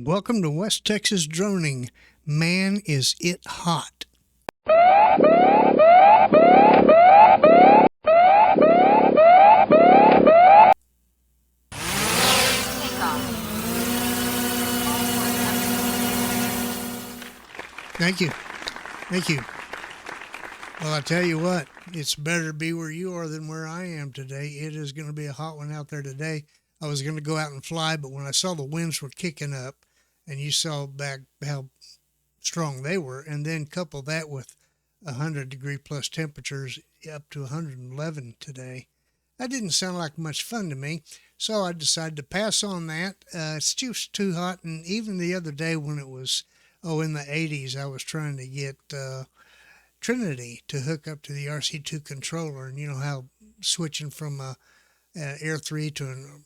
Welcome to West Texas Droning. Man, is it hot. Thank you. Thank you. Well, I tell you what, it's better to be where you are than where I am today. It is going to be a hot one out there today. I was going to go out and fly, but when I saw the winds were kicking up, and you saw back how strong they were, and then couple that with 100-degree plus temperatures up to 111 today, that didn't sound like much fun to me. So I decided to pass on that. It's just too hot, and even the other day when it was in the 80s, I was trying to get Trinity to hook up to the RC2 controller, and you know how switching from a Air 3 to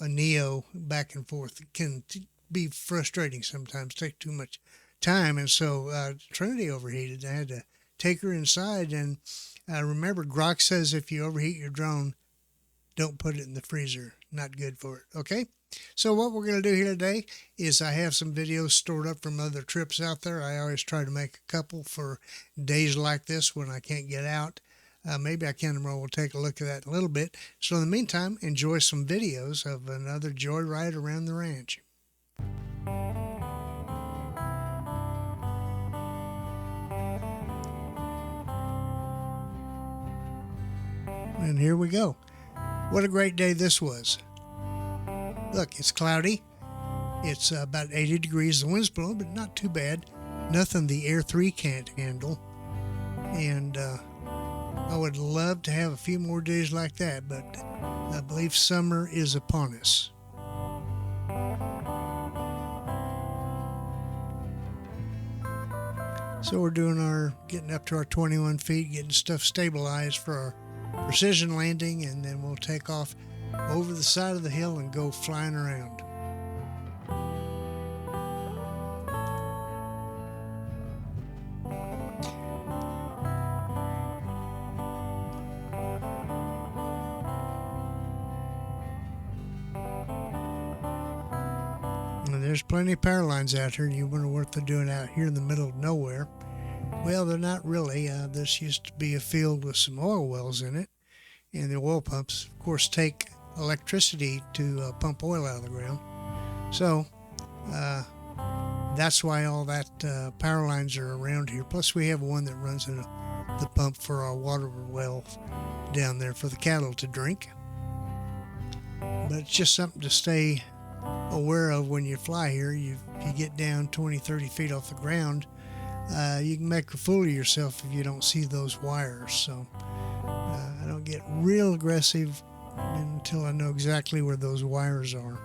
a Neo back and forth can be frustrating sometimes, take too much time, and so Trinity overheated. I had to take her inside, and remember, Grok says if you overheat your drone, don't put it in the freezer. Not good for it, okay? So what we're going to do here today is I have some videos stored up from other trips out there. I always try to make a couple for days like this when I can't get out. Maybe I can tomorrow. We'll take a look at that in a little bit. So in the meantime, enjoy some videos of another joyride around the ranch. And here we go. What a great day this was. Look, it's cloudy. It's about 80 degrees. The wind's blowing, but not too bad. Nothing the Air 3 can't handle. And I would love to have a few more days like that, but I believe summer is upon us. So we're doing getting up to our 21 feet, getting stuff stabilized for our precision landing, and then we'll take off over the side of the hill and go flying around. And there's plenty of power lines out here. You wonder what they're doing out here in the middle of nowhere. Well, they're not really. This used to be a field with some oil wells in it, and the oil pumps, of course, take electricity to pump oil out of the ground. So that's why all that power lines are around here. Plus we have one that runs in the pump for our water well down there for the cattle to drink. But it's just something to stay aware of when you fly here. If you get down 20-30 feet off the ground, you can make a fool of yourself if you don't see those wires. So I don't get real aggressive until I know exactly where those wires are.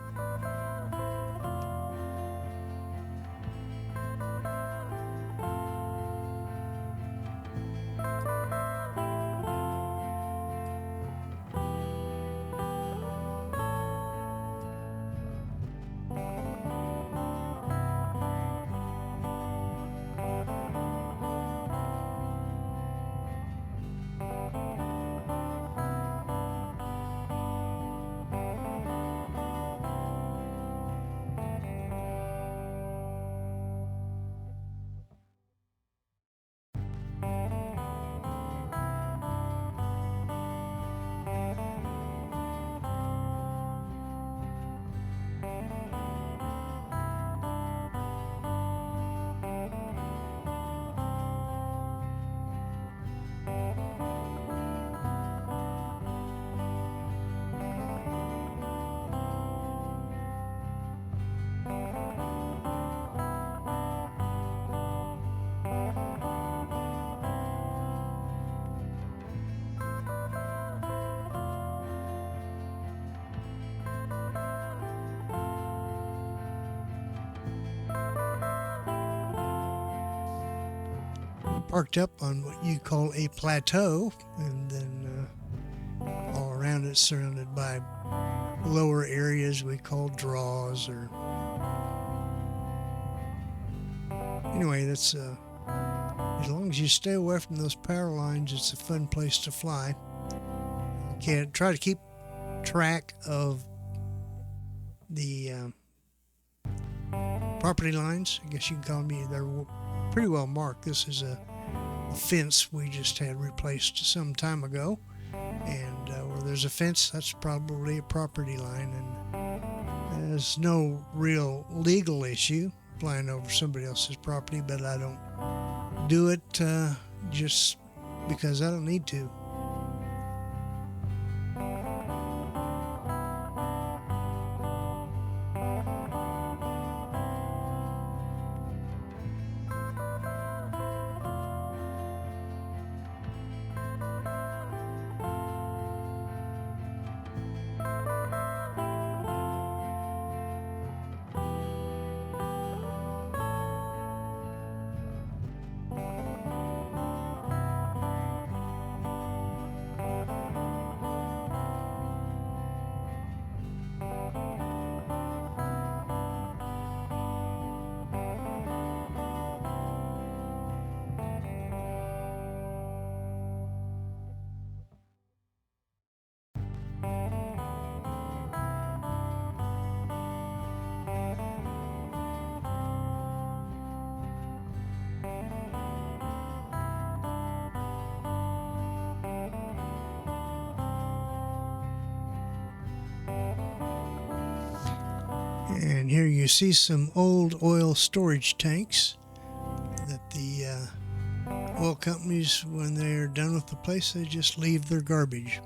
Parked up on what you call a plateau, and then all around it surrounded by lower areas we call draws. Or anyway, that's as long as you stay away from those power lines, it's a fun place to fly. You can try to keep track of the property lines. I guess you can call them. They're pretty well marked. This is a fence we just had replaced some time ago, and where there's a fence, that's probably a property line, and there's no real legal issue flying over somebody else's property, but I don't do it just because I don't need to. And here you see some old oil storage tanks that the oil companies, when they're done with the place, they just leave their garbage.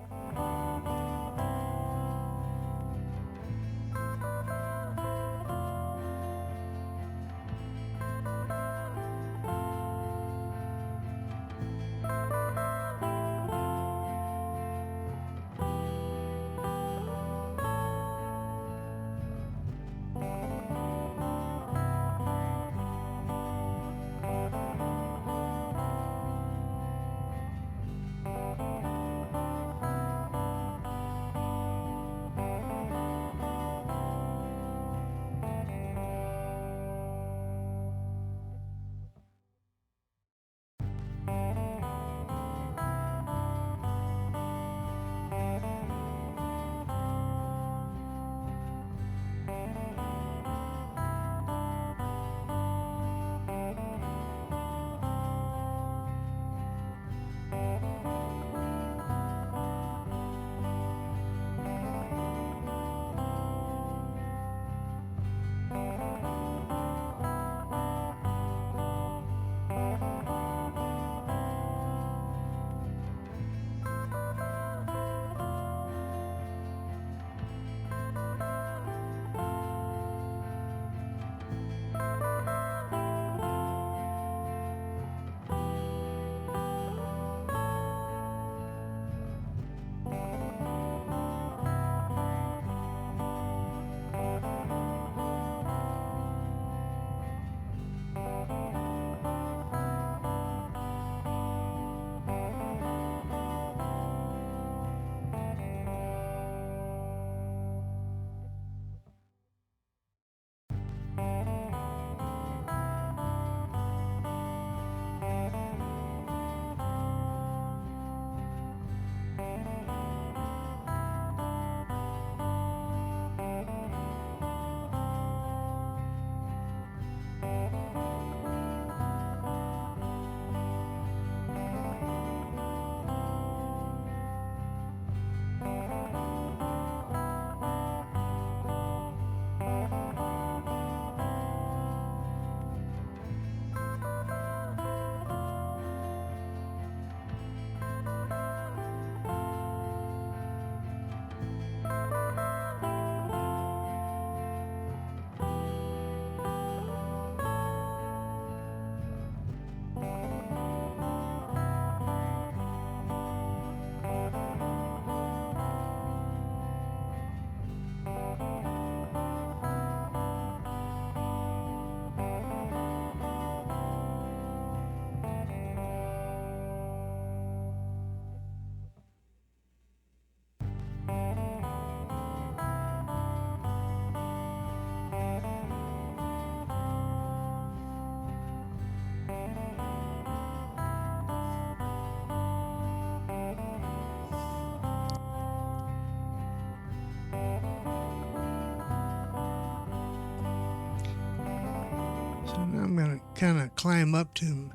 So now I'm going to kind of climb up to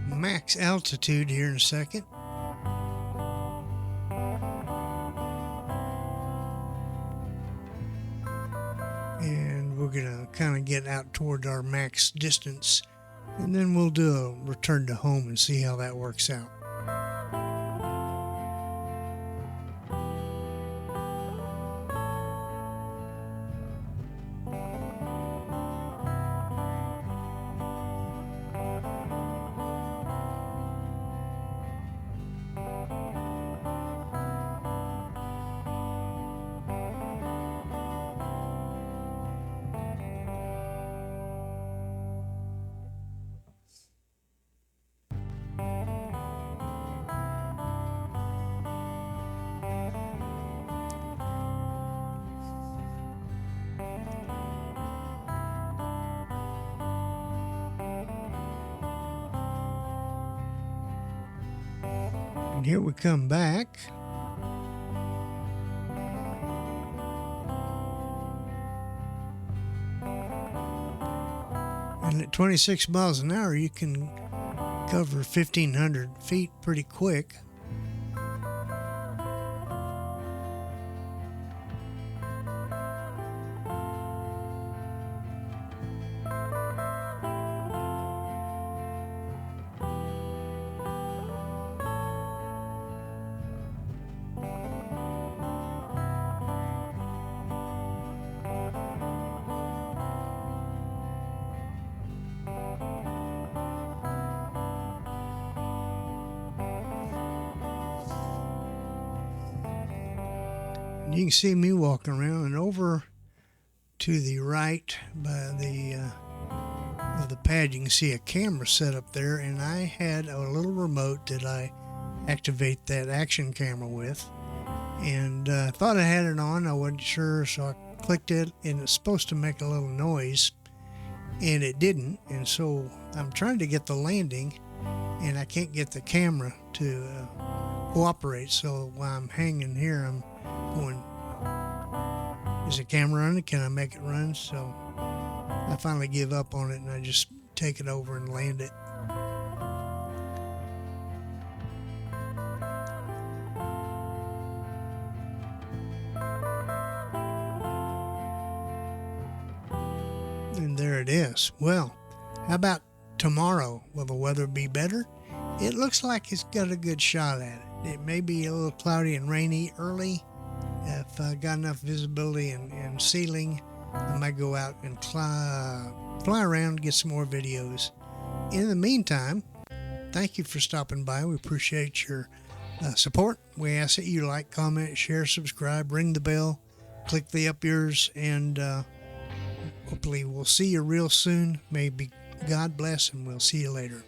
max altitude here in a second. And we're going to kind of get out toward our max distance, and then we'll do a return to home and see how that works out. And here we come back. And at 26 miles an hour, you can cover 1,500 feet pretty quick. You can see me walking around, and over to the right by the pad you can see a camera set up there, and I had a little remote that I activate that action camera with, and I thought I had it on. I wasn't sure, so I clicked it, and it's supposed to make a little noise, and it didn't. And so I'm trying to get the landing, and I can't get the camera to cooperate. So while I'm hanging here, I'm going, is the camera running? Can I make it run? So I finally give up on it, and I just take it over and land it. And there it is. Well, how about tomorrow? Will the weather be better? It looks like it's got a good shot at it. It may be a little cloudy and rainy early. If I got enough visibility and ceiling, I might go out and fly around and get some more videos. In the meantime, thank you for stopping by. We appreciate your support. We ask that you like, comment, share, subscribe, ring the bell, click the up ears, and hopefully we'll see you real soon. May be God bless, and we'll see you later.